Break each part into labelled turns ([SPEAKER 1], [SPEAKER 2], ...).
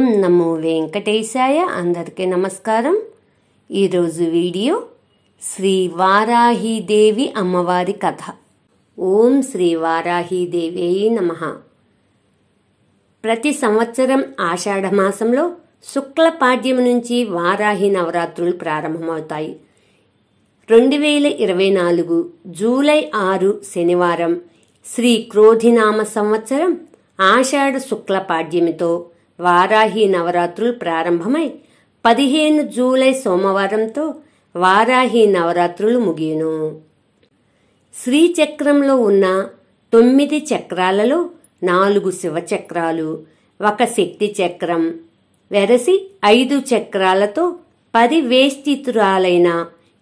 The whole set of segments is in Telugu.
[SPEAKER 1] ఓం నమో వెంకటేశాయ. అందరికీ నమస్కారం. ఈరోజు వీడియో శ్రీ వారాహీదేవి అమ్మవారి కథ. ఓం శ్రీ వారాహీదేవి నమః. ప్రతి సంవత్సరం ఆషాఢమాసంలో శుక్ల పాడ్యం నుంచి వారాహి నవరాత్రులు ప్రారంభమవుతాయి. 2024 జూలై 6 శనివారం శ్రీ క్రోధినామ సంవత్సరం ఆషాఢ శుక్ల పాడ్యమితో వారాహి నవరాత్రులు ప్రారంభమై 15 జూలై సోమవారంతో వారాహి నవరాత్రులు ముగియును. శ్రీచక్రంలో ఉన్న 9 చక్రాలలో 4 శివచక్రాలు, 1 శక్తి చక్రం వెరసి 5 చక్రాలతో పరివేష్టితురాలైన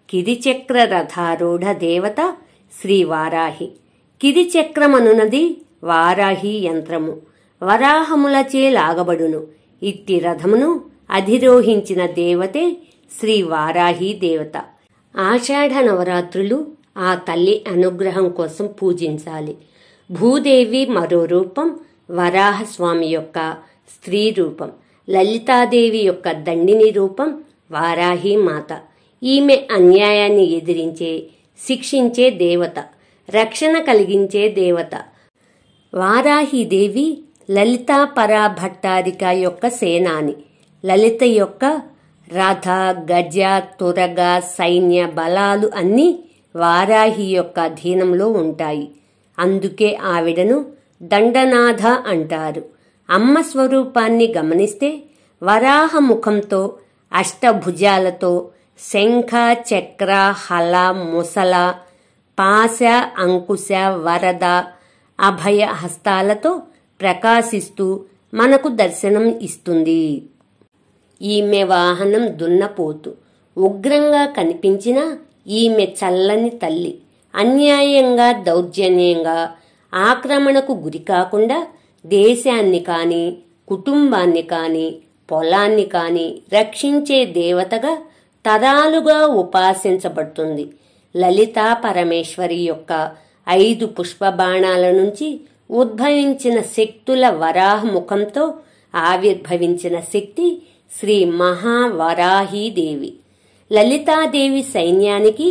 [SPEAKER 1] కిరిచక్ర రథారూఢ దేవత శ్రీ వారాహి. కిరిచక్రమనున్నది వారాహి యంత్రము, వరాహములచే లాగబడును. ఇట్టి రథమును అధిరోహించిన దేవతే శ్రీ వారాహి దేవత. ఆషాఢ నవరాత్రులు ఆ తల్లి అనుగ్రహం కోసం పూజించాలి. భూదేవి మరో రూపం వరాహస్వామి యొక్క స్త్రీ రూపం, లలితాదేవి యొక్క దండిని రూపం వారాహి మాత. ఈమె అన్యాయాన్ని ఎదిరించే, శిక్షించే దేవత, రక్షణ కలిగించే దేవత. వారాహిదేవి లలితా పరాభట్టారిక యొక్క సేనాని. లలిత యొక్క రథ, గజ, తురగ, సైన్య బలాలు అన్నీ వారాహి యొక్క అధీనంలో ఉంటాయి. అందుకే ఆవిడను దండనాథ అంటారు. అమ్మ స్వరూపాన్ని గమనిస్తే వరాహ ముఖంతో, అష్టభుజాలతో, శంఖ, చక్ర, హల, ముసల, పాశ, అంకుశ, వరద, అభయ హస్తాలతో ప్రకాశిస్తూ మనకు దర్శనం ఇస్తుంది. ఈమె వాహనం దున్నపోతు. ఉగ్రంగా కనిపించిన ఈమె చల్లని తల్లి. అన్యాయంగా, దౌర్జన్యంగా ఆక్రమణకు గురి కాకుండా దేశాన్ని కాని, కుటుంబాన్ని కాని, పొలాన్ని కాని రక్షించే దేవతగా తరాలుగా ఉపాసించబడుతుంది. లలితా పరమేశ్వరి యొక్క 5 పుష్పబాణాల నుంచి ఉద్భవించిన శక్తుల వరాహ ముఖంతో ఆవిర్భవించిన శక్తి శ్రీ మహావరాహీదేవి. లలితాదేవి సైన్యానికి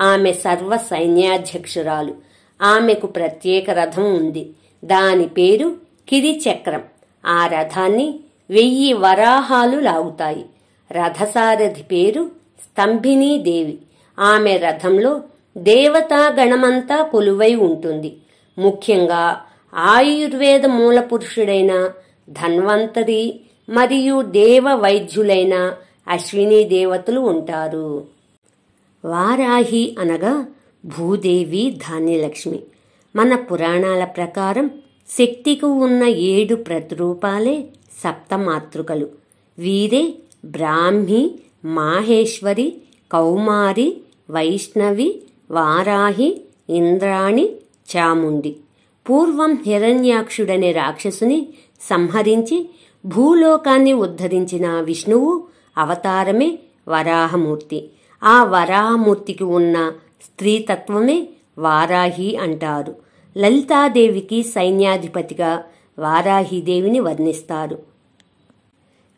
[SPEAKER 1] ఆమె సర్వ సైన్యాధ్యక్షురాలు. ఆమెకు ప్రత్యేక రథం ఉంది. దాని పేరు కిరిచక్రం. ఆ రథాన్ని 1000 వరాహాలు లాగుతాయి. రథసారథి పేరు స్తంభినీదేవి. ఆమె రథంలో దేవతా గణమంతా కొలువై ఉంటుంది. ముఖ్యంగా ఆయుర్వేద మూల పురుషుడైన ధన్వంతరి మరియు దేవ వైద్యులైన అశ్విని దేవతలు ఉంటారు. వారాహి అనగా భూదేవి, ధాన్యలక్ష్మి. మన పురాణాల ప్రకారం శక్తికి ఉన్న 7 ప్రతిరూపాలే సప్తమాతృకలు. వీరే బ్రాహ్మి, మాహేశ్వరి, కౌమారి, వైష్ణవి, వారాహి, ఇంద్రాణి, చాముండి. పూర్వం హిరణ్యాక్షుడనే రాక్షసుని సంహరించి భూలోకాన్ని ఉద్ధరించిన విష్ణువు అవతారమే వరాహమూర్తి. ఆ వరాహమూర్తికి ఉన్న స్త్రీతత్వమే వారాహి అంటారు. లలితాదేవికి సైన్యాధిపతిగా వారాహిదేవిని వర్ణిస్తారు.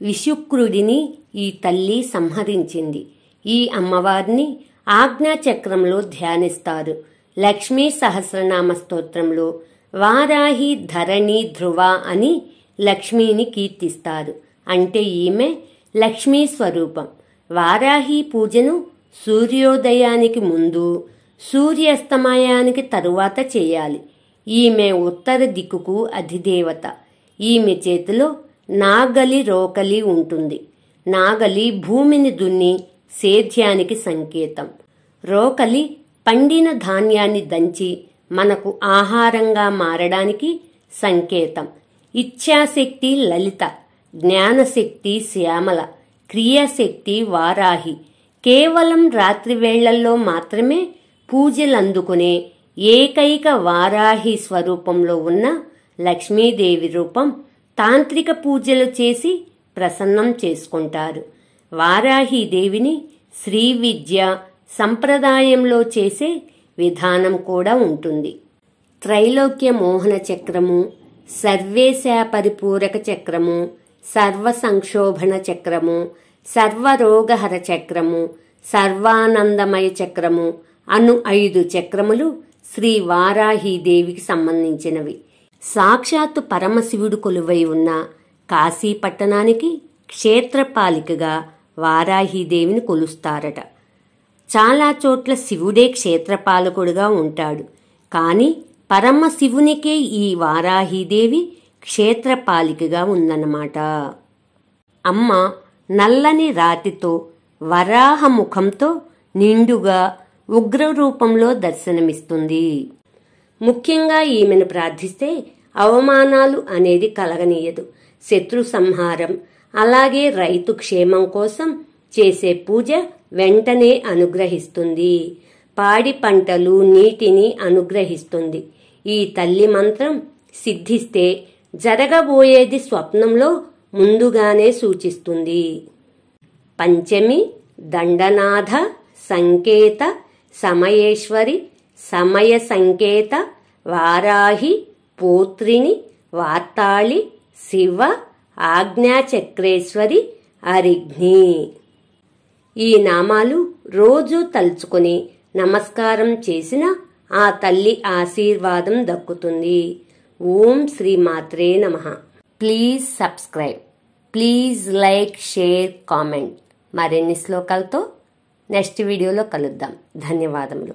[SPEAKER 1] విశుక్రుడిని ఈ తల్లి సంహరించింది. ఈ అమ్మవారిని ఆజ్ఞాచక్రంలో ధ్యానిస్తారు. లక్ష్మీ సహస్రనామ స్తోత్రంలో వారాహి ధరణి ధ్రువ అని లక్ష్మీని కీర్తిస్తారు. అంటే ఈమె లక్ష్మీ స్వరూపం. వారాహి పూజను సూర్యోదయానికి ముందు, సూర్యాస్తమయానికి తరువాత చేయాలి. ఈమె ఉత్తర దిక్కుకు అధిదేవత. ఈమె చేతిలో నాగలి, రోకలి ఉంటుంది. నాగలి భూమిని దున్ని సేద్యానికి సంకేతం. రోకలి పండిన ధాన్యాన్ని దంచి మనకు ఆహారంగా మారడానికి సంకేతం. ఇచ్ఛాశక్తి లలిత, జ్ఞానశక్తి శ్యామల, క్రియాశక్తి వారాహి. కేవలం రాత్రి వేళల్లో మాత్రమే పూజలందుకునే ఏకైక వారాహి స్వరూపంలో ఉన్న లక్ష్మీదేవి రూపం తాంత్రిక పూజలు చేసి ప్రసన్నం చేసుకుంటారు. వారాహిదేవిని శ్రీ విద్య సంప్రదాయంలో చేసే విధానం కూడా ఉంటుంది. త్రైలోక్య మోహన చక్రము, సర్వేశ పరిపూరక చక్రము, సర్వ సంక్షోభణ చక్రము, సర్వరోగహర చక్రము, సర్వానందమయ చక్రము అను 5 చక్రములు శ్రీ వారాహీదేవికి సంబంధించినవి. సాక్షాత్తు పరమశివుడు కొలువై ఉన్న కాశీ పట్టణానికి క్షేత్రపాలికగా వారాహీదేవిని కొలుస్తారట. చాలా చోట్ల శివుడే క్షేత్రపాలకుడుగా ఉంటాడు. కానీ పరమశివునికే ఈ వారాహీదేవి క్షేత్రపాలికగా ఉందన్నమాట. అమ్మ నల్లని రాతితో వరాహ ముఖంతో నిండుగా ఉగ్ర రూపంలో దర్శనమిస్తుంది. ముఖ్యంగా ఈమెను ప్రార్థిస్తే అవమానాలు అనేది కలగనీయదు. శత్రు సంహారం, అలాగే రైతు క్షేమం కోసం చేసే పూజ వెంటనే అనుగ్రహిస్తుంది. పాడి పంటలు, నీటిని అనుగ్రహిస్తుంది. ఈ తల్లి మంత్రం సిద్ధిస్తే జరగబోయేది స్వప్నంలో ముందుగానే సూచిస్తుంది. పంచమి దండనాథ సంకేత సమయేశ్వరి సమయ సంకేత వారాహి పోత్రిని వార్తాళి శివ ఆజ్ఞాచక్రేశ్వరి అరిఘ్ని. ఈ నామాలు రోజూ తలుచుకొని నమస్కారం చేసిన ఆ తల్లి ఆశీర్వాదం దక్కుతుంది. ఓం శ్రీ మాత్రే నమః. Please subscribe, please like, share, comment. మరిన్ని శ్లోకాలతో నెక్స్ట్ వీడియోలో కలుద్దాం. ధన్యవాదములు.